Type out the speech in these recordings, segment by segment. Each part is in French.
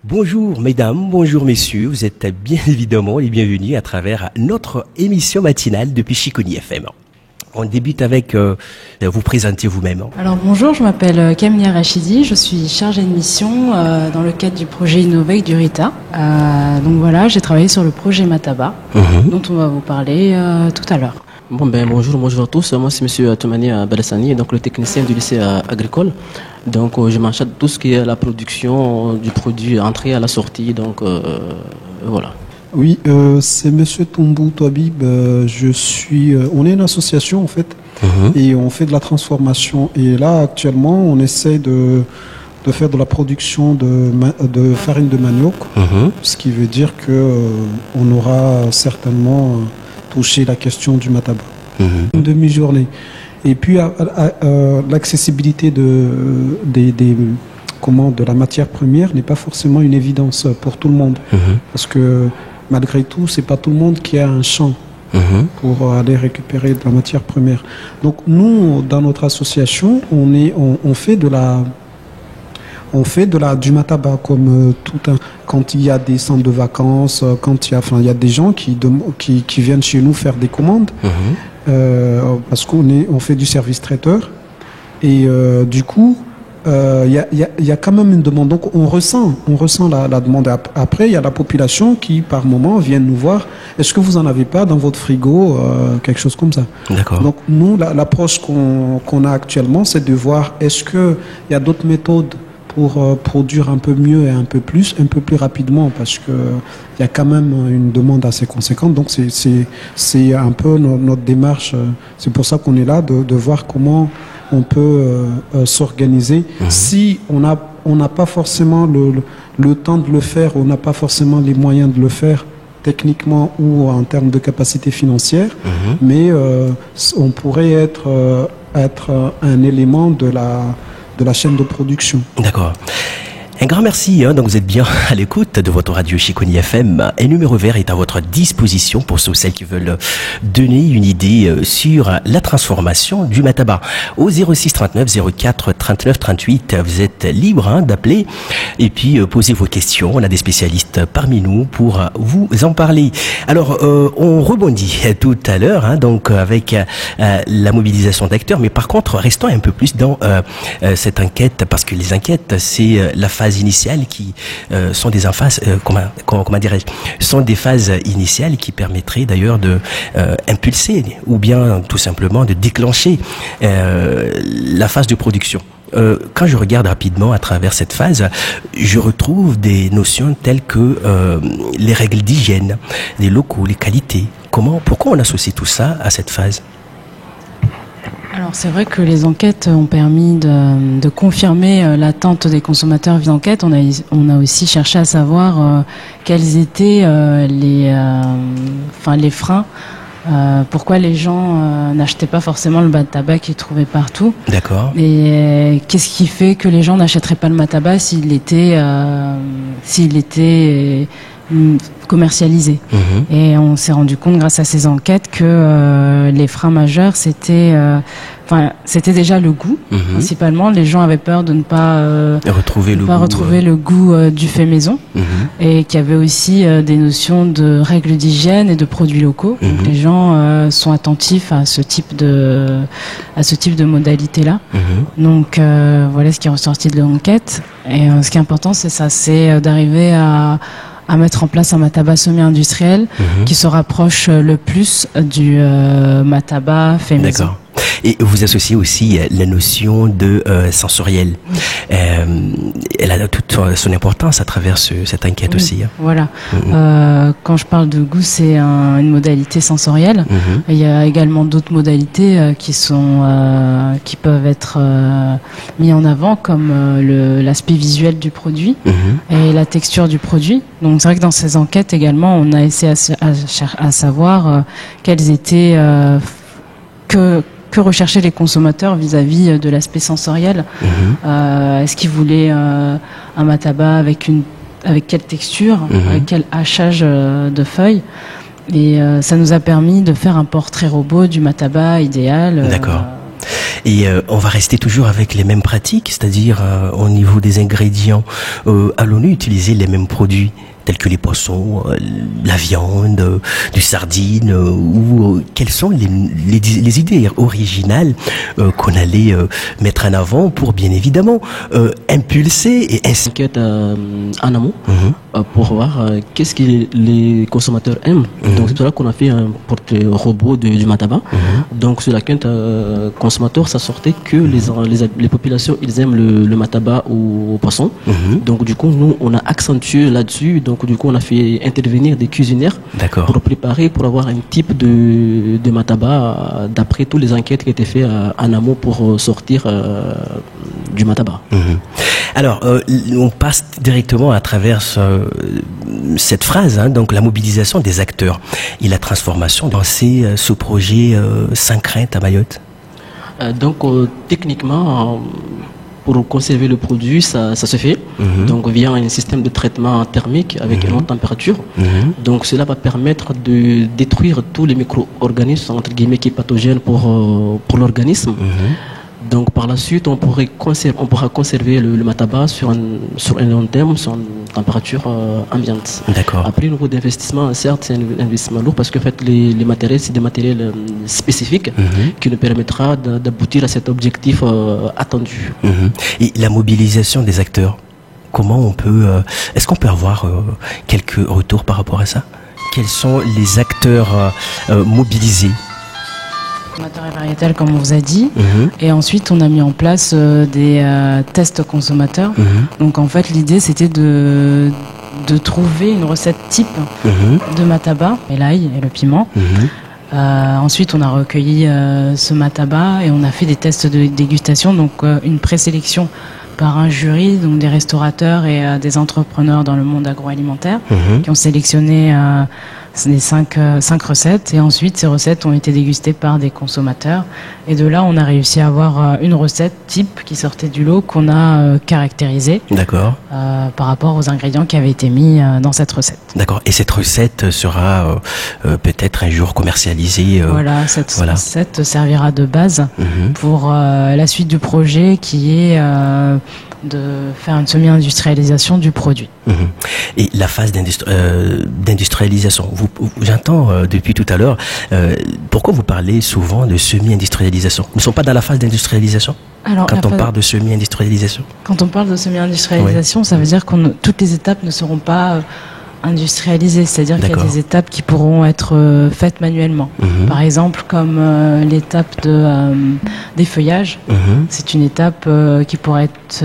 Bonjour mesdames, bonjour messieurs, vous êtes bien évidemment les bienvenus à travers notre émission matinale depuis Chiconi FM. On débute avec vous présenter vous-même. Alors bonjour, je m'appelle Kamia Rachidi, je suis chargée de mission dans le cadre du projet Innovec du RITA. Donc voilà, j'ai travaillé sur le projet Mataba, dont on va vous parler tout à l'heure. Bonjour à tous. Moi, c'est Monsieur Toumani Belassani, donc le technicien du lycée agricole. Donc, je m'en charge de tout ce qui est la production du produit, entrée à la sortie. Donc, voilà. Oui, c'est Monsieur Tombou Toabib. On est une association en fait, et on fait de la transformation. Et là, actuellement, on essaie de faire de la production de farine de manioc, ce qui veut dire que on aura certainement touché la question du mataba. Une demi-journée. Et puis l'accessibilité de la matière première n'est pas forcément une évidence pour tout le monde. Parce que malgré tout, c'est pas tout le monde qui a un champ pour aller récupérer de la matière première. Donc nous, dans notre association, on fait du mataba comme quand il y a des centres de vacances, il y a des gens qui viennent chez nous faire des commandes, parce qu'on fait du service traiteur, et du coup il y a quand même une demande. Donc on ressent la demande. Après, il y a la population qui par moment vient nous voir. Est-ce que vous en avez pas dans votre frigo, quelque chose comme ça? D'accord. Donc nous, l'approche qu'on a actuellement, c'est de voir est-ce que il y a d'autres méthodes pour produire un peu mieux et un peu plus rapidement, parce que il y a quand même une demande assez conséquente. Donc c'est un peu notre démarche. C'est pour ça qu'on est là, de voir comment on peut s'organiser. Si on n'a pas forcément le temps de le faire, on n'a pas forcément les moyens de le faire techniquement ou en termes de capacité financière, mais on pourrait être un élément de la chaîne de production. D'accord. Un grand merci, donc vous êtes bien à l'écoute de votre radio Chiconi FM. Un numéro vert est à votre disposition pour ceux ou celles qui veulent donner une idée sur la transformation du mataba. Au 06 39 04 39 38, vous êtes libre d'appeler et puis poser vos questions. On a des spécialistes parmi nous pour vous en parler. Alors, on rebondit tout à l'heure, donc avec la mobilisation d'acteurs, mais par contre, restons un peu plus dans cette enquête, parce que les enquêtes, c'est la phase initiales qui sont des phases, comment dirais-je, sont des phases initiales qui permettraient d'ailleurs de impulser ou bien tout simplement de déclencher la phase de production. Quand je regarde rapidement à travers cette phase, je retrouve des notions telles que les règles d'hygiène, les locaux, les qualités. Pourquoi on associe tout ça à cette phase ? Alors c'est vrai que les enquêtes ont permis de confirmer l'attente des consommateurs via enquête. On a aussi cherché à savoir quels étaient les freins. Pourquoi les gens n'achetaient pas forcément le mataba qu'ils trouvaient partout. D'accord. Et qu'est-ce qui fait que les gens n'achèteraient pas le mataba s'il était commercialisé. Et on s'est rendu compte grâce à ces enquêtes que les freins majeurs c'était déjà le goût. Principalement, les gens avaient peur de ne pas retrouver le goût du fait maison, et qu'il y avait aussi des notions de règles d'hygiène et de produits locaux. Donc les gens sont attentifs à ce type de modalité là. Donc voilà ce qui est ressorti de l'enquête. Et ce qui est important, c'est d'arriver à mettre en place un mataba semi-industriel qui se rapproche le plus du mataba fait maison. D'accord. Et vous associez aussi la notion de sensoriel. Elle a toute son importance à travers cette enquête aussi. Voilà. Quand je parle de goût, c'est une modalité sensorielle. Il y a également d'autres modalités qui peuvent être mis en avant, comme l'aspect visuel du produit et la texture du produit. Donc c'est vrai que dans ces enquêtes également, on a essayé à savoir quels étaient que recherchaient les consommateurs vis-à-vis de l'aspect sensoriel. Est-ce qu'ils voulaient un mataba avec quelle texture, avec quel hachage de feuilles? Et ça nous a permis de faire un portrait robot du mataba idéal. D'accord. Et on va rester toujours avec les mêmes pratiques, c'est-à-dire au niveau des ingrédients, allons-nous utiliser les mêmes produits tels que les poissons, la viande, du sardine, ou quelles sont les idées originales qu'on allait mettre en avant pour bien évidemment impulser et Enquête en amont pour voir qu'est-ce que les consommateurs aiment. Donc c'est pour ça qu'on a fait un portrait robot du Mataba. Donc sur la quinte consommateur, ça sortait que les populations ils aiment le Mataba au poisson. Donc du coup nous on a accentué là-dessus. Donc du coup on a fait intervenir des cuisinières pour préparer, pour avoir un type de Mataba d'après toutes les enquêtes qui étaient faites en amont pour sortir du Mataba. Alors, on passe directement à travers cette phrase, hein, donc la mobilisation des acteurs et la transformation dans ce projet sans crainte à Mayotte. Donc, techniquement, pour conserver le produit, ça se fait. Donc, via un système de traitement thermique avec une haute température. Donc, cela va permettre de détruire tous les micro-organismes, entre guillemets, qui sont pathogènes pour l'organisme. Donc par la suite, on pourra conserver le Mataba sur un long terme, sur une température ambiante. D'accord. Après, au niveau d'investissement, certes, c'est un investissement lourd parce que en fait, les matériels, c'est des matériels spécifiques qui nous permettra d'aboutir à cet objectif attendu. Et la mobilisation des acteurs, comment on peut... est-ce qu'on peut avoir quelques retours par rapport à ça? Quels sont les acteurs mobilisés? Consommateur et variétal, comme on vous a dit. Et ensuite, on a mis en place des tests consommateurs. Donc, en fait, l'idée, c'était de trouver une recette type de Mataba, et l'ail et le piment. Ensuite, on a recueilli ce Mataba et on a fait des tests de dégustation, donc une présélection par un jury, donc des restaurateurs et des entrepreneurs dans le monde agroalimentaire qui ont sélectionné les 5 recettes, et ensuite ces recettes ont été dégustées par des consommateurs, et de là on a réussi à avoir une recette type qui sortait du lot qu'on a caractérisée par rapport aux ingrédients qui avaient été mis dans cette recette. D'accord, et cette recette sera peut-être un jour commercialisée Voilà, cette recette servira de base pour la suite du projet qui est de faire une semi-industrialisation du produit. Et la phase d'industrialisation, j'entends depuis tout à l'heure, pourquoi vous parlez souvent de semi-industrialisation? Nous ne sommes pas dans la phase d'industrialisation quand on parle de semi-industrialisation? Quand on parle de semi-industrialisation, ça veut dire que toutes les étapes ne seront pas industrialisées, c'est-à-dire qu'il y a des étapes qui pourront être faites manuellement. Par exemple, comme l'étape des feuillages, c'est une étape qui pourra être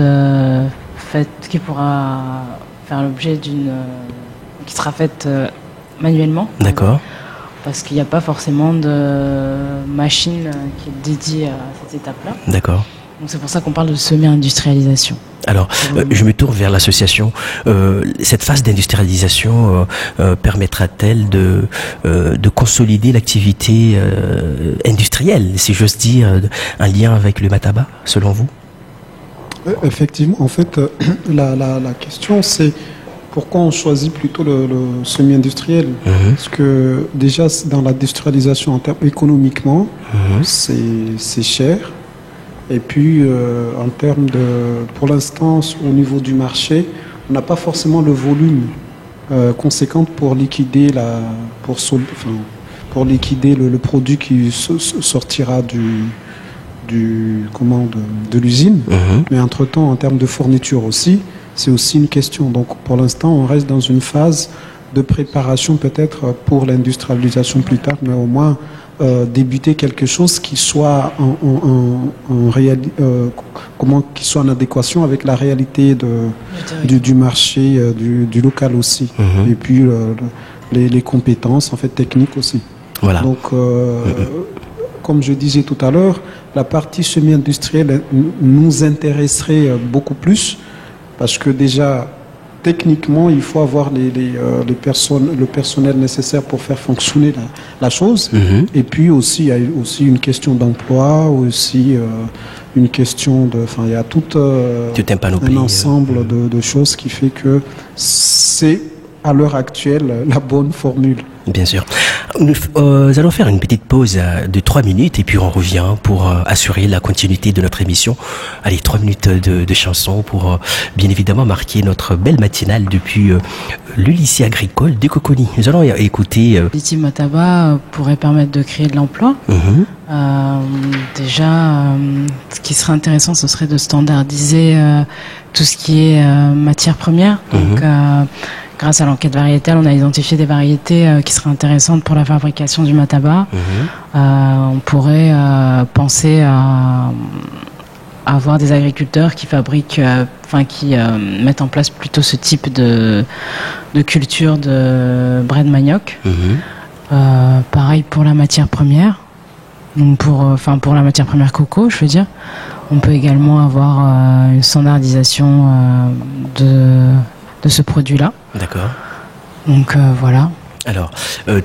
faite, qui pourra faire l'objet qui sera faite manuellement. D'accord. Parce qu'il n'y a pas forcément de machine qui est dédiée à cette étape-là. D'accord. Donc c'est pour ça qu'on parle de semi-industrialisation. Alors, je me tourne vers l'association. Cette phase d'industrialisation permettra-t-elle de consolider l'activité industrielle, si j'ose dire, en lien avec le Mataba, selon vous? Effectivement, en fait, la question c'est pourquoi on choisit plutôt le semi-industriel? Parce que déjà, dans l'industrialisation, en termes économiquement, c'est cher. Et puis, en termes pour l'instant, au niveau du marché, on n'a pas forcément le volume conséquent pour liquider le produit qui sortira de l'usine. Mais entre-temps, en termes de fourniture aussi, c'est aussi une question. Donc, pour l'instant, on reste dans une phase de préparation peut-être pour l'industrialisation plus tard, mais au moins débuter quelque chose qui soit qui soit en adéquation avec la réalité du marché, du local aussi, et puis les compétences en fait techniques aussi. Voilà. Donc, comme je disais tout à l'heure, la partie semi-industrielle nous intéresserait beaucoup plus parce que déjà techniquement, il faut avoir le personnel nécessaire pour faire fonctionner la chose. Et puis aussi, il y a aussi une question d'emploi, aussi une question il y a tout un ensemble de choses qui fait que c'est à l'heure actuelle la bonne formule. Bien sûr. Nous allons faire une petite pause de 3 minutes et puis on revient pour assurer la continuité de notre émission. Allez, 3 minutes de chansons pour bien évidemment marquer notre belle matinale depuis le lycée agricole de Coconi. Nous allons écouter... L'ITI Mataba pourrait permettre de créer de l'emploi. Déjà, ce qui serait intéressant, ce serait de standardiser tout ce qui est matière première. Donc, grâce à l'enquête variétale, on a identifié des variétés qui seraient intéressantes pour la fabrication du mataba. On pourrait penser à avoir des agriculteurs qui fabriquent, qui mettent en place plutôt ce type de culture de brai de manioc. Pareil pour la matière première. Donc pour la matière première coco, je veux dire. On peut également avoir une standardisation de ce produit-là. D'accord. Donc voilà. Alors,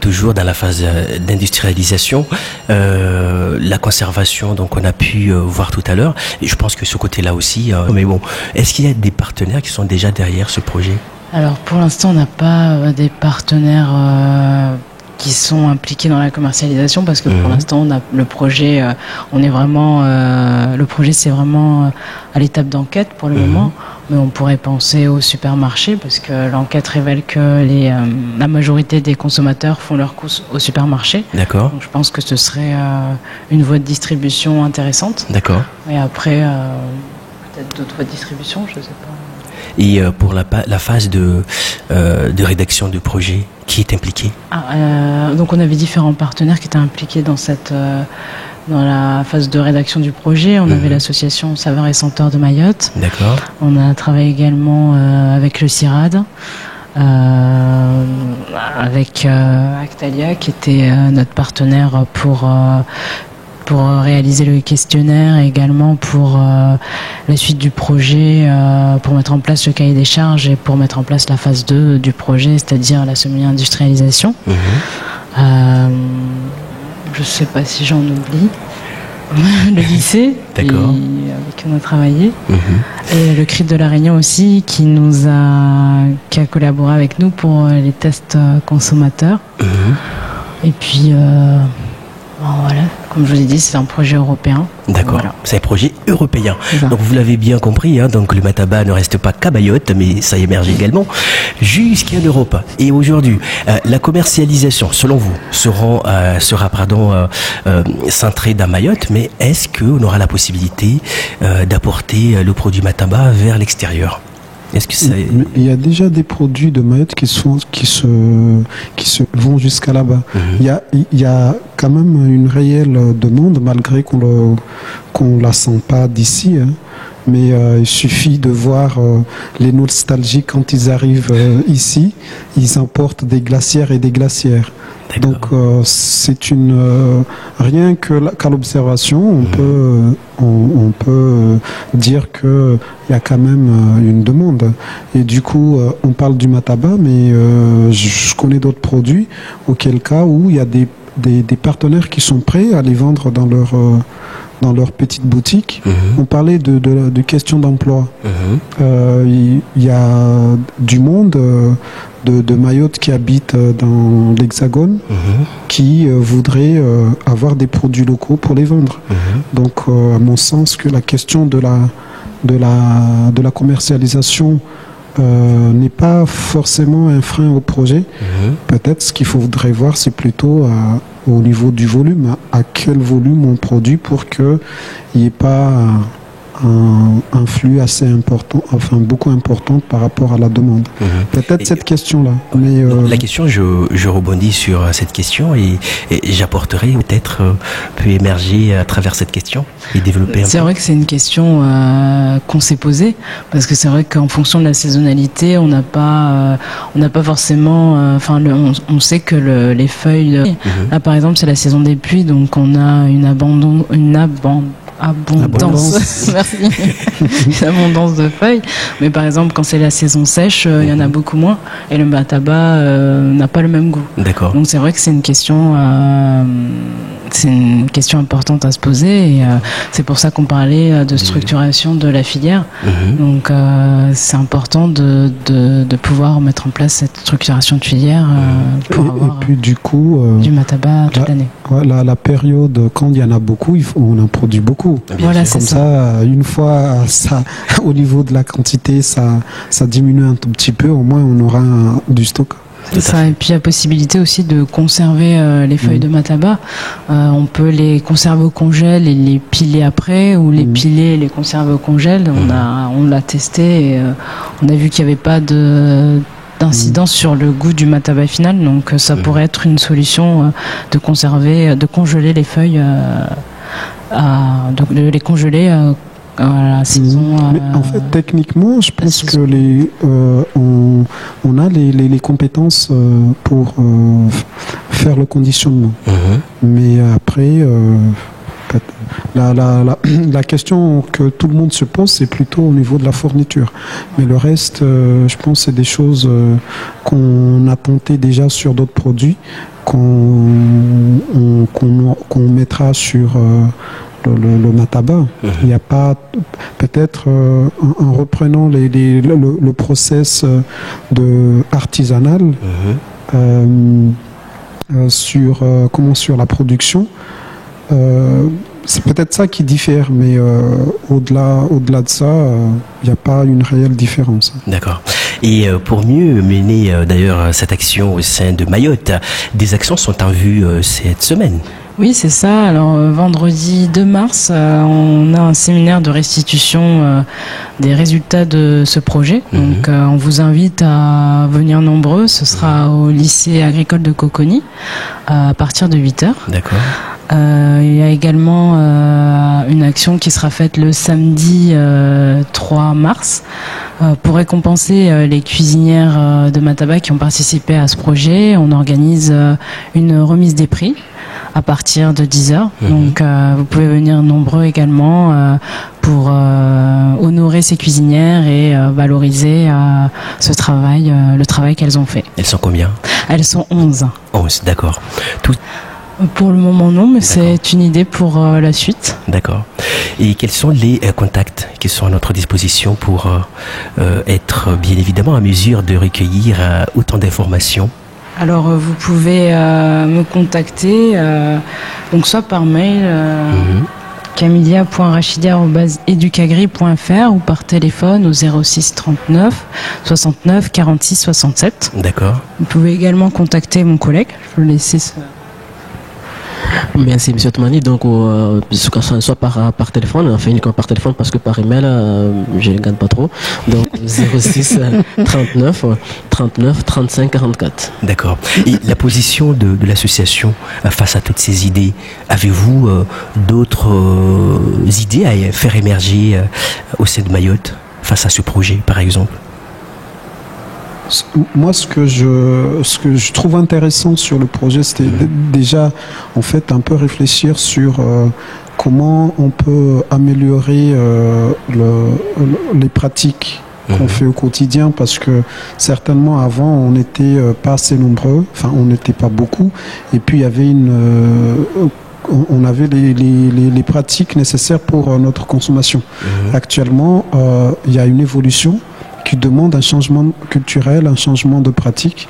toujours dans la phase d'industrialisation, la conservation, donc on a pu voir tout à l'heure, et je pense que ce côté-là aussi, mais bon, est-ce qu'il y a des partenaires qui sont déjà derrière ce projet? Alors, pour l'instant, on n'a pas des partenaires qui sont impliqués dans la commercialisation, parce que pour l'instant, on a le projet, le projet, c'est vraiment à l'étape d'enquête pour le moment. Mais on pourrait penser au supermarché, parce que l'enquête révèle que la majorité des consommateurs font leurs courses au supermarché. D'accord. Donc je pense que ce serait une voie de distribution intéressante. D'accord. Et après, peut-être d'autres voies de distribution, je ne sais pas. Et pour la phase de rédaction du projet, qui est impliqué? Donc on avait différents partenaires qui étaient impliqués dans la phase de rédaction du projet. On avait l'association Saveurs et Senteurs de Mayotte. D'accord. On a travaillé également avec le CIRAD, avec Actalia, qui était notre partenaire pour réaliser le questionnaire, et également pour la suite du projet, pour mettre en place le cahier des charges et pour mettre en place la phase 2 du projet, c'est-à-dire la semi-industrialisation. Je ne sais pas si j'en oublie. Le lycée, avec qui on a travaillé. Et le CRIT de La Réunion aussi, qui a collaboré avec nous pour les tests consommateurs. Et puis, voilà, comme je vous ai dit, c'est un projet européen. D'accord, voilà. C'est un projet européen. Donc vous l'avez bien compris, donc le mataba ne reste pas qu'à Mayotte, mais ça émerge également jusqu'en Europe. Et aujourd'hui, la commercialisation, selon vous, sera centrée dans Mayotte, mais est-ce qu'on aura la possibilité d'apporter le produit mataba vers l'extérieur? Est-ce que il y a déjà des produits de Mayotte qui se vont jusqu'à là-bas. Il y a quand même une réelle demande, malgré qu'on la sent pas d'ici. Mais il suffit de voir les nostalgiques quand ils arrivent ici, ils emportent des glacières et des glacières. Donc c'est rien qu'à l'observation, on peut dire que il y a quand même une demande. Et du coup, on parle du mataba, mais je connais d'autres produits auquel cas où il y a des partenaires qui sont prêts à les vendre dans leur petite boutique. On parlait de questions d'emploi. Il y a du monde de Mayotte qui habite dans l'Hexagone qui voudrait avoir des produits locaux pour les vendre. Donc, à mon sens, que la question de la commercialisation n'est pas forcément un frein au projet. Peut-être ce qu'il faudrait voir, c'est plutôt au niveau du volume, à quel volume on produit pour qu'il n'y ait pas un flux assez important, enfin beaucoup important par rapport à la demande. Peut-être cette question-là. Mais la question, je rebondis sur cette question et j'apporterai peut-être peut émerger à travers cette question et développer un peu. C'est vrai que c'est une question qu'on s'est posée, parce que c'est vrai qu'en fonction de la saisonnalité, on n'a pas forcément. On sait que les feuilles. Là, par exemple, c'est la saison des pluies, donc on a une abondance. Merci. Une abondance de feuilles. Mais par exemple, quand c'est la saison sèche, il y en a beaucoup moins. Et le mataba n'a pas le même goût. D'accord. Donc c'est vrai que c'est une question c'est une question importante à se poser et c'est pour ça qu'on parlait de structuration de la filière. Donc c'est important de pouvoir mettre en place cette structuration de filière pour avoir et puis, du coup, du mataba toute l'année. La période, quand il y en a beaucoup, on en produit beaucoup. Voilà, c'est comme ça. Une fois, ça, au niveau de la quantité, ça diminue un tout petit peu. Au moins, on aura du stock. C'est ça. Et puis la possibilité aussi de conserver les feuilles de mataba. On peut les conserver au congèle et les piler après, ou les piler et les conserver au congèle. On l'a testé et on a vu qu'il n'y avait pas d'incidence sur le goût du mataba final. Donc ça pourrait être une solution de congeler les feuilles, de les congeler à la saison. Mais en fait, techniquement, je pense que on a les compétences pour faire le conditionnement. Mais après, la question que tout le monde se pose, c'est plutôt au niveau de la fourniture. Mais le reste, je pense, c'est des choses qu'on a tenté déjà sur d'autres produits, qu'on mettra sur le mataba. Il n'y a pas, peut-être en reprenant le process artisanal sur la production. C'est peut-être ça qui diffère, mais au-delà de ça, il n'y a pas une réelle différence. D'accord. Et pour mieux mener d'ailleurs cette action au sein de Mayotte, des actions sont en vue cette semaine. Oui, c'est ça. Alors, vendredi 2 mars, on a un séminaire de restitution des résultats de ce projet. Donc, on vous invite à venir nombreux. Ce sera au lycée agricole de Coconi à partir de 8h. D'accord. Il y a également une action qui sera faite le samedi 3 mars pour récompenser les cuisinières de Mataba qui ont participé à ce projet. On organise une remise des prix à partir de 10h. Donc vous pouvez venir nombreux également pour honorer ces cuisinières et valoriser le travail qu'elles ont fait. Elles sont combien? Elles sont 11. 11, d'accord. Pour le moment, non, mais c'est une idée pour la suite. D'accord. Et quels sont les contacts qui sont à notre disposition pour être bien évidemment à mesure de recueillir autant d'informations? Alors, vous pouvez me contacter, donc soit par mail, camilia.rachidi@educagri.fr ou par téléphone au 06 39 69 46 67. D'accord. Vous pouvez également contacter mon collègue. Je vais laisser ça. Merci, M. Toumani. Donc, soit par téléphone, enfin uniquement par téléphone, parce que par email, je ne gagne pas trop. Donc, 06 39 39 35 44. D'accord. Et la position de l'association face à toutes ces idées, avez-vous d'autres idées à faire émerger au sein de Mayotte face à ce projet, par exemple? Moi, ce que je trouve intéressant sur le projet, c'était déjà, en fait, un peu réfléchir sur comment on peut améliorer les pratiques qu'on fait au quotidien, parce que certainement avant, on n'était pas assez nombreux, enfin, on n'était pas beaucoup, et puis il y avait on avait les pratiques nécessaires pour notre consommation. Actuellement, il y a une évolution qui demande un changement culturel, un changement de pratique,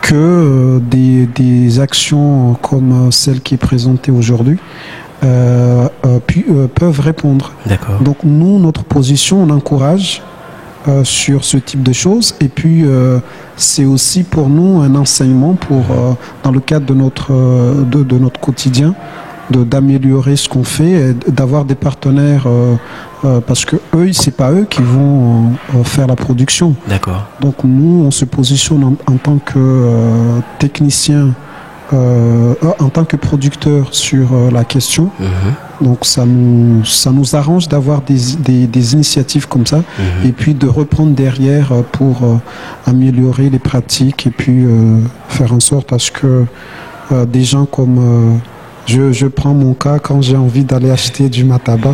que des actions comme celle qui est présentée aujourd'hui peuvent répondre. D'accord. Donc nous, notre position, on encourage sur ce type de choses, et puis c'est aussi pour nous un enseignement dans le cadre de notre quotidien, d'améliorer ce qu'on fait et d'avoir des partenaires parce que c'est pas eux qui vont faire la production. D'accord. Donc nous, on se positionne en tant que technicien, en tant que producteur sur la question. Donc ça nous arrange d'avoir des initiatives comme ça, et puis de reprendre derrière pour améliorer les pratiques, et puis faire en sorte à ce que des gens comme je prends mon cas, quand j'ai envie d'aller acheter du mataba,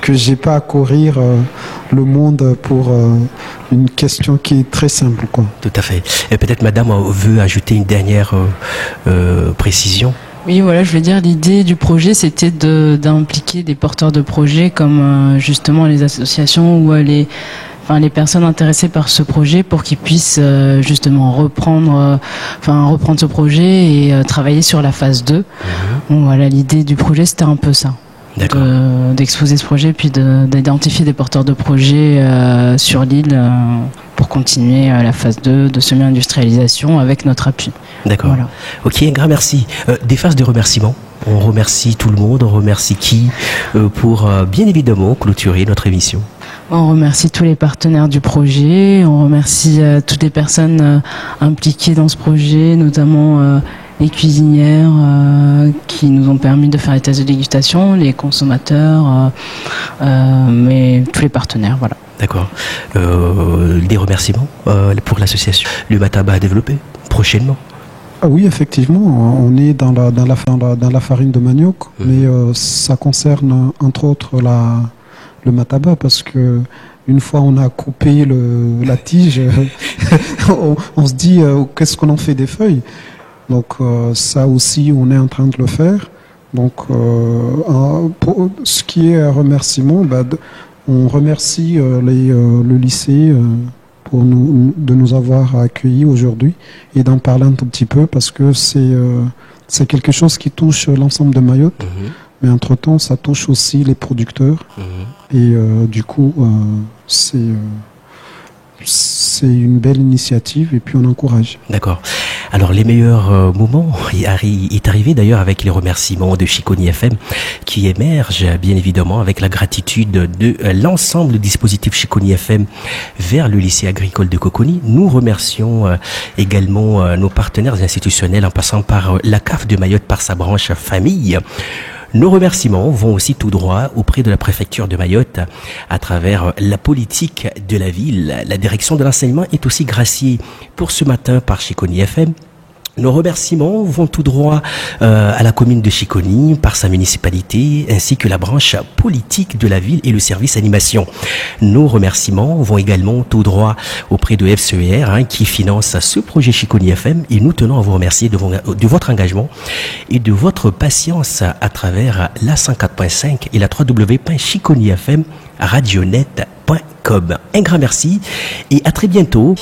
que j'ai pas à courir le monde pour une question qui est très simple, quoi. Tout à fait. Et peut-être madame veut ajouter une dernière précision. Oui, voilà, je veux dire, l'idée du projet, c'était d'impliquer des porteurs de projets comme justement les associations ou les personnes intéressées par ce projet pour qu'ils puissent justement reprendre ce projet et travailler sur la phase 2. Donc voilà, l'idée du projet, c'était un peu ça. D'exposer ce projet, puis d'identifier des porteurs de projets sur l'île pour continuer la phase 2 de semi-industrialisation avec notre appui. D'accord. Voilà. Ok, un grand merci. Des phases de remerciements. On remercie tout le monde. On remercie qui pour bien évidemment clôturer notre émission. On remercie tous les partenaires du projet. On remercie toutes les personnes impliquées dans ce projet, notamment les cuisinières qui nous ont permis de faire les tests de dégustation, les consommateurs, mais tous les partenaires, voilà. D'accord. Des remerciements pour l'association Le Mataba à développer prochainement. Ah oui, effectivement, on est dans la farine de manioc, mais ça concerne entre autres le Mataba parce que une fois on a coupé la tige, on se dit qu'est-ce qu'on en fait des feuilles. Donc ça aussi, on est en train de le faire. Donc pour ce qui est remerciement, on remercie le lycée de nous avoir accueillis aujourd'hui et d'en parler un tout petit peu parce que c'est quelque chose qui touche l'ensemble de Mayotte. Mais entre-temps, ça touche aussi les producteurs. Et du coup, c'est une belle initiative et puis on encourage. D'accord. Alors les meilleurs moments est arrivé d'ailleurs avec les remerciements de Chiconi FM qui émergent bien évidemment avec la gratitude de l'ensemble du dispositif Chiconi FM vers le lycée agricole de Coconi. Nous remercions également nos partenaires institutionnels en passant par la CAF de Mayotte par sa branche famille. Nos remerciements vont aussi tout droit auprès de la préfecture de Mayotte à travers la politique de la ville. La direction de l'enseignement est aussi graciée pour ce matin par Chiconi FM. Nos remerciements vont tout droit à la commune de Chiconi par sa municipalité ainsi que la branche politique de la ville et le service animation. Nos remerciements vont également tout droit auprès de FCER qui finance ce projet Chiconi FM et nous tenons à vous remercier de votre engagement et de votre patience à travers la 104.5 et la www.chiconifmradionet.com. Un grand merci et à très bientôt.